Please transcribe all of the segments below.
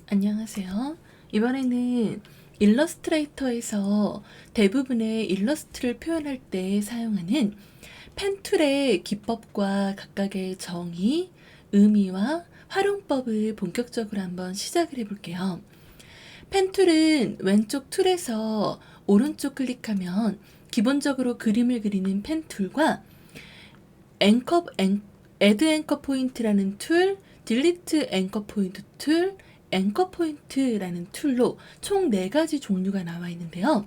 안녕하세요. 이번에는 일러스트레이터에서 대부분의 일러스트를 표현할 때 사용하는 펜 툴의 기법과 각각의 정의, 의미와 활용법을 본격적으로 한번 시작을 해볼게요. 펜 툴은 왼쪽 툴에서 오른쪽 클릭하면 기본적으로 그림을 그리는 펜 툴과 애드 앵커 포인트라는 툴, 딜리트 앵커 포인트 툴, 앵커 포인트라는 툴로 총 4가지 종류가 나와 있는데요.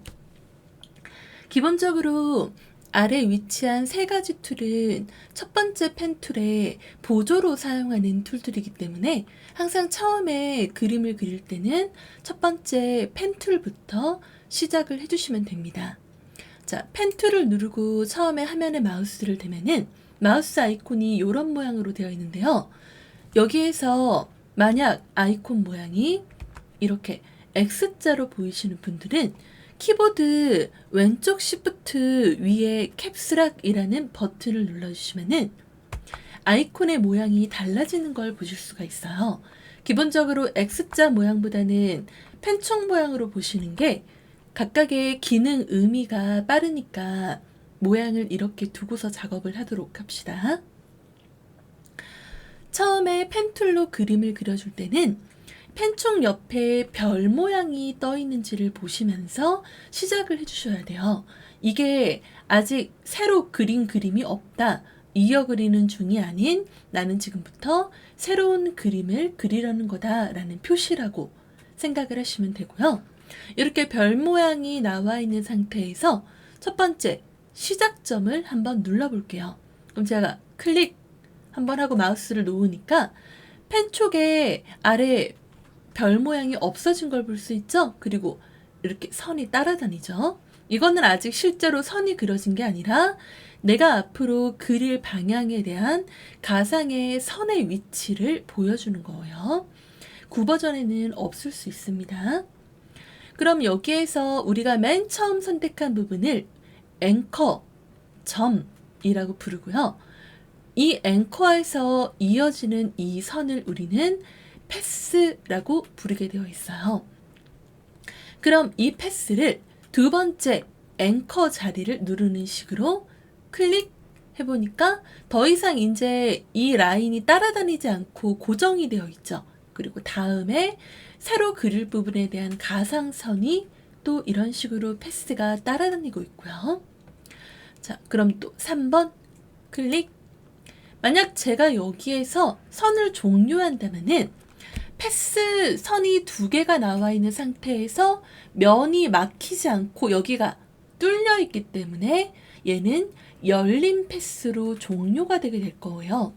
기본적으로 아래 위치한 3가지 툴은 첫 번째 펜 툴의 보조로 사용하는 툴들이기 때문에 항상 처음에 그림을 그릴 때는 첫 번째 펜 툴부터 시작을 해주시면 됩니다. 자, 펜 툴을 누르고 처음에 화면에 마우스를 대면은 마우스 아이콘이 이런 모양으로 되어 있는데요. 여기에서 만약 아이콘 모양이 이렇게 X자로 보이시는 분들은 키보드 왼쪽 시프트 위에 캡스락이라는 버튼을 눌러주시면은 아이콘의 모양이 달라지는 걸 보실 수가 있어요. 기본적으로 X자 모양보다는 펜총 모양으로 보시는 게 각각의 기능 의미가 빠르니까 모양을 이렇게 두고서 작업을 하도록 합시다. 처음에 펜툴로 그림을 그려줄 때는 펜총 옆에 별 모양이 떠 있는지를 보시면서 시작을 해주셔야 돼요. 이게 아직 새로 그린 그림이 없다, 이어 그리는 중이 아닌 나는 지금부터 새로운 그림을 그리려는 거다라는 표시라고 생각을 하시면 되고요. 이렇게 별 모양이 나와 있는 상태에서 첫 번째 시작점을 한번 눌러볼게요. 그럼 제가 클릭 한번 하고 마우스를 놓으니까 펜촉의 아래 별 모양이 없어진 걸 볼 수 있죠? 그리고 이렇게 선이 따라다니죠. 이거는 아직 실제로 선이 그려진 게 아니라 내가 앞으로 그릴 방향에 대한 가상의 선의 위치를 보여주는 거예요. 구버전에는 없을 수 있습니다. 그럼 여기에서 우리가 맨 처음 선택한 부분을 앵커, 점이라고 부르고요. 이 앵커에서 이어지는 이 선을 우리는 패스라고 부르게 되어 있어요. 그럼 이 패스를 두 번째 앵커 자리를 누르는 식으로 클릭해보니까 더 이상 이제 이 라인이 따라다니지 않고 고정이 되어 있죠. 그리고 다음에 새로 그릴 부분에 대한 가상선이 또 이런 식으로 패스가 따라다니고 있고요. 자, 그럼 또 3번 클릭. 만약 제가 여기에서 선을 종료한다면은 패스 선이 2개가 나와 있는 상태에서 면이 막히지 않고 여기가 뚫려 있기 때문에 얘는 열린 패스로 종료가 되게 될 거예요.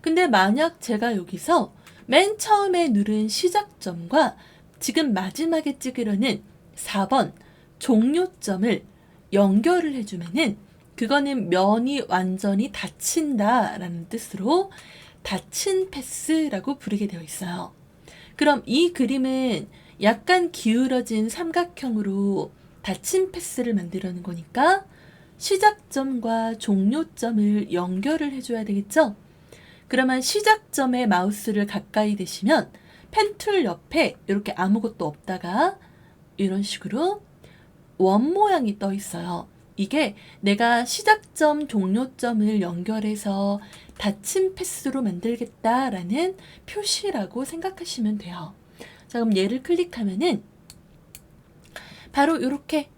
근데 만약 제가 여기서 맨 처음에 누른 시작점과 지금 마지막에 찍으려는 4번 종료점을 연결을 해주면은 그거는 면이 완전히 닫힌다라는 뜻으로 닫힌 패스라고 부르게 되어 있어요. 그럼 이 그림은 약간 기울어진 삼각형으로 닫힌 패스를 만들려는 거니까 시작점과 종료점을 연결을 해줘야 되겠죠? 그러면 시작점에 마우스를 가까이 대시면 펜툴 옆에 이렇게 아무것도 없다가 이런 식으로 원 모양이 떠 있어요. 이게 내가 시작점, 종료점을 연결해서 닫힌 패스로 만들겠다라는 표시라고 생각하시면 돼요. 자, 그럼 얘를 클릭하면은 바로 이렇게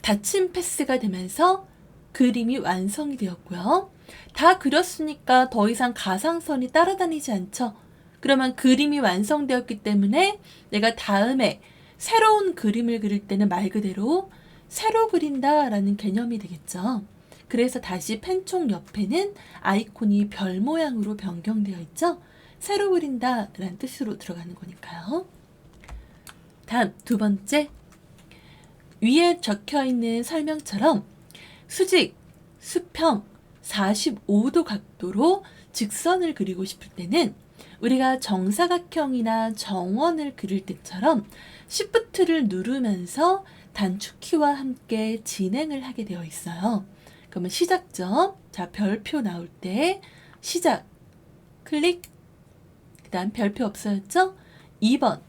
닫힌 패스가 되면서 그림이 완성이 되었고요. 다 그렸으니까 더 이상 가상선이 따라다니지 않죠. 그러면 그림이 완성되었기 때문에 내가 다음에 새로운 그림을 그릴 때는 말 그대로 새로 그린다라는 개념이 되겠죠. 그래서 다시 펜총 옆에는 아이콘이 별 모양으로 변경되어 있죠. 새로 그린다라는 뜻으로 들어가는 거니까요. 다음 2번째, 위에 적혀있는 설명처럼 수직, 수평, 45도 각도로 직선을 그리고 싶을 때는 우리가 정사각형이나 정원을 그릴 때처럼 Shift를 누르면서 단축키와 함께 진행을 하게 되어 있어요. 그러면 시작점, 자, 별표 나올 때 시작, 클릭, 그 다음 별표 없어졌죠? 2번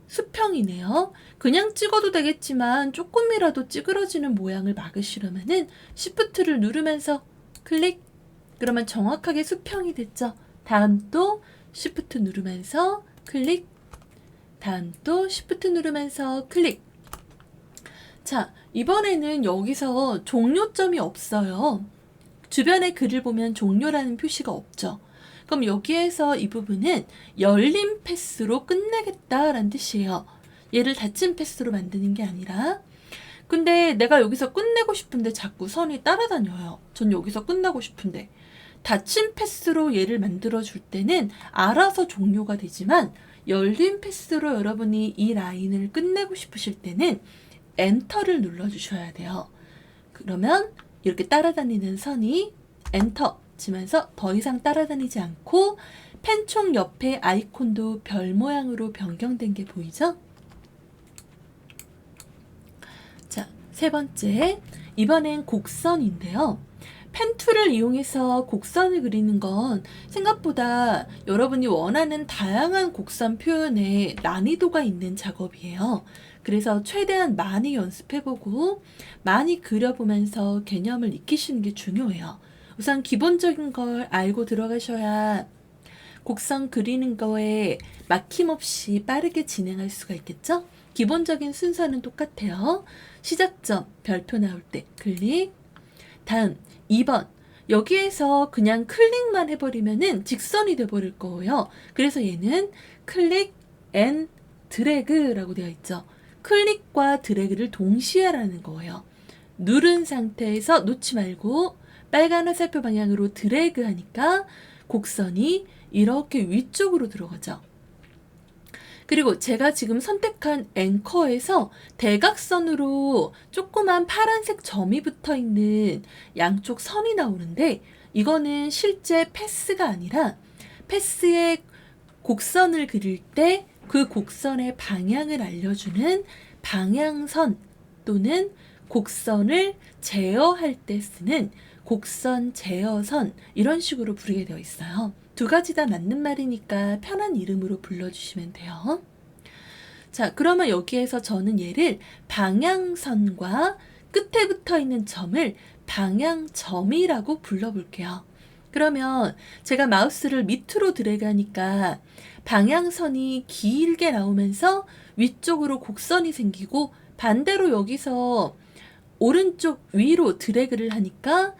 수평이네요. 그냥 찍어도 되겠지만 조금이라도 찌그러지는 모양을 막으시려면은 Shift를 누르면서 클릭. 그러면 정확하게 수평이 됐죠. 다음 또 Shift 누르면서 클릭. 다음 또 Shift 누르면서 클릭. 자, 이번에는 여기서 종료점이 없어요. 주변의 글을 보면 종료라는 표시가 없죠. 그럼 여기에서 이 부분은 열린 패스로 끝내겠다라는 뜻이에요. 얘를 닫힌 패스로 만드는 게 아니라. 근데 내가 여기서 끝내고 싶은데 자꾸 선이 따라다녀요. 전 여기서 끝나고 싶은데. 닫힌 패스로 얘를 만들어 줄 때는 알아서 종료가 되지만 열린 패스로 여러분이 이 라인을 끝내고 싶으실 때는 엔터를 눌러 주셔야 돼요. 그러면 이렇게 따라다니는 선이 엔터 치면서 더 이상 따라다니지 않고 펜총 옆에 아이콘도 별 모양으로 변경된 게 보이죠? 자, 세 번째. 이번엔 곡선인데요. 펜 툴을 이용해서 곡선을 그리는 건 생각보다 여러분이 원하는 다양한 곡선 표현에 난이도가 있는 작업이에요. 그래서 최대한 많이 연습해보고 많이 그려보면서 개념을 익히시는 게 중요해요. 우선 기본적인 걸 알고 들어가셔야 곡선 그리는 거에 막힘없이 빠르게 진행할 수가 있겠죠? 기본적인 순서는 똑같아요. 시작점, 별표 나올 때 클릭. 다음 2번. 여기에서 그냥 클릭만 해버리면은 직선이 돼버릴 거예요. 그래서 얘는 클릭 앤 드래그라고 되어 있죠. 클릭과 드래그를 동시에 하라는 거예요. 누른 상태에서 놓지 말고 빨간 화살표 방향으로 드래그 하니까 곡선이 이렇게 위쪽으로 들어가죠. 그리고 제가 지금 선택한 앵커에서 대각선으로 조그만 파란색 점이 붙어 있는 양쪽 선이 나오는데 이거는 실제 패스가 아니라 패스의 곡선을 그릴 때 그 곡선의 방향을 알려주는 방향선 또는 곡선을 제어할 때 쓰는 곡선 제어선 이런 식으로 부르게 되어 있어요. 두 가지 다 맞는 말이니까 편한 이름으로 불러주시면 돼요. 자, 그러면 여기에서 저는 얘를 방향선과 끝에 붙어 있는 점을 방향점이라고 불러볼게요. 그러면 제가 마우스를 밑으로 드래그하니까 방향선이 길게 나오면서 위쪽으로 곡선이 생기고 반대로 여기서 오른쪽 위로 드래그를 하니까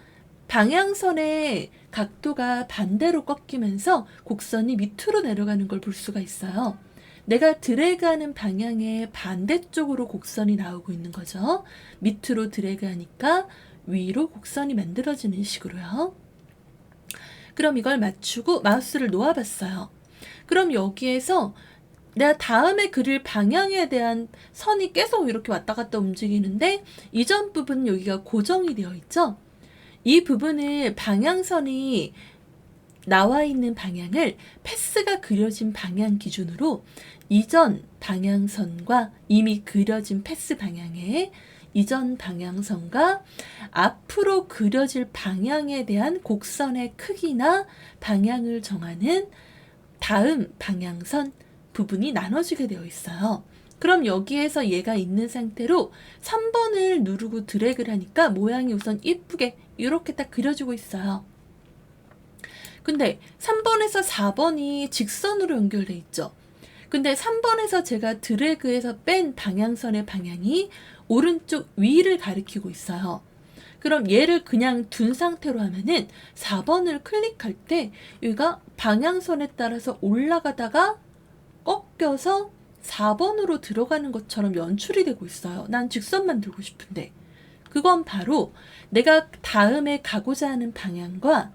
방향선의 각도가 반대로 꺾이면서 곡선이 밑으로 내려가는 걸 볼 수가 있어요. 내가 드래그하는 방향의 반대쪽으로 곡선이 나오고 있는 거죠. 밑으로 드래그하니까 위로 곡선이 만들어지는 식으로요. 그럼 이걸 맞추고 마우스를 놓아봤어요. 그럼 여기에서 내가 다음에 그릴 방향에 대한 선이 계속 이렇게 왔다 갔다 움직이는데 이전 부분은 여기가 고정이 되어 있죠. 이 부분을 방향선이 나와 있는 방향을 패스가 그려진 방향 기준으로 이전 방향선과 이미 그려진 패스 방향의 이전 방향선과 앞으로 그려질 방향에 대한 곡선의 크기나 방향을 정하는 다음 방향선 부분이 나눠지게 되어 있어요. 그럼 여기에서 얘가 있는 상태로 3번을 누르고 드래그를 하니까 모양이 우선 이쁘게 이렇게 딱 그려지고 있어요. 근데 3번에서 4번이 직선으로 연결돼 있죠. 근데 3번에서 제가 드래그해서 뺀 방향선의 방향이 오른쪽 위를 가리키고 있어요. 그럼 얘를 그냥 둔 상태로 하면은 4번을 클릭할 때 여기가 방향선에 따라서 올라가다가 꺾여서 4번으로 들어가는 것처럼 연출이 되고 있어요. 난 직선 만들고 싶은데. 그건 바로 내가 다음에 가고자 하는 방향과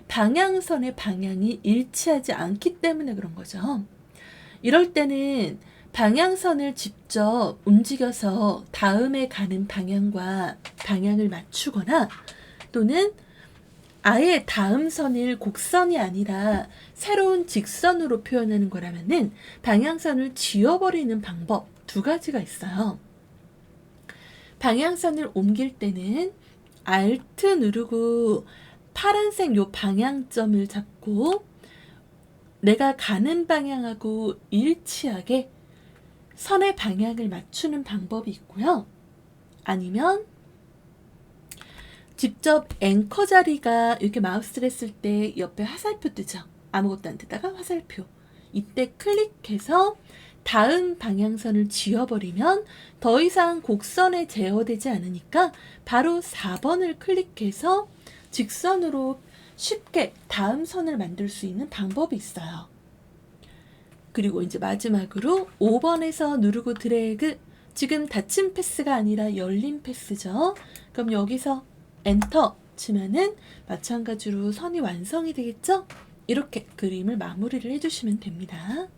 방향선의 방향이 일치하지 않기 때문에 그런 거죠. 이럴 때는 방향선을 직접 움직여서 다음에 가는 방향과 방향을 맞추거나 또는 아예 다음 선을 곡선이 아니라 새로운 직선으로 표현하는 거라면은 방향선을 지워버리는 방법 두 가지가 있어요. 방향선을 옮길 때는 Alt 누르고 파란색 요 방향점을 잡고 내가 가는 방향하고 일치하게 선의 방향을 맞추는 방법이 있고요. 아니면 직접 앵커 자리가 이렇게 마우스를 했을 때 옆에 화살표 뜨죠. 아무것도 안 뜨다가 화살표. 이때 클릭해서 다음 방향선을 지워버리면 더 이상 곡선에 제어되지 않으니까 바로 4번을 클릭해서 직선으로 쉽게 다음 선을 만들 수 있는 방법이 있어요. 그리고 이제 마지막으로 5번에서 누르고 드래그. 지금 닫힌 패스가 아니라 열린 패스죠. 그럼 여기서 엔터 치면은 마찬가지로 선이 완성이 되겠죠? 이렇게 그림을 마무리를 해주시면 됩니다.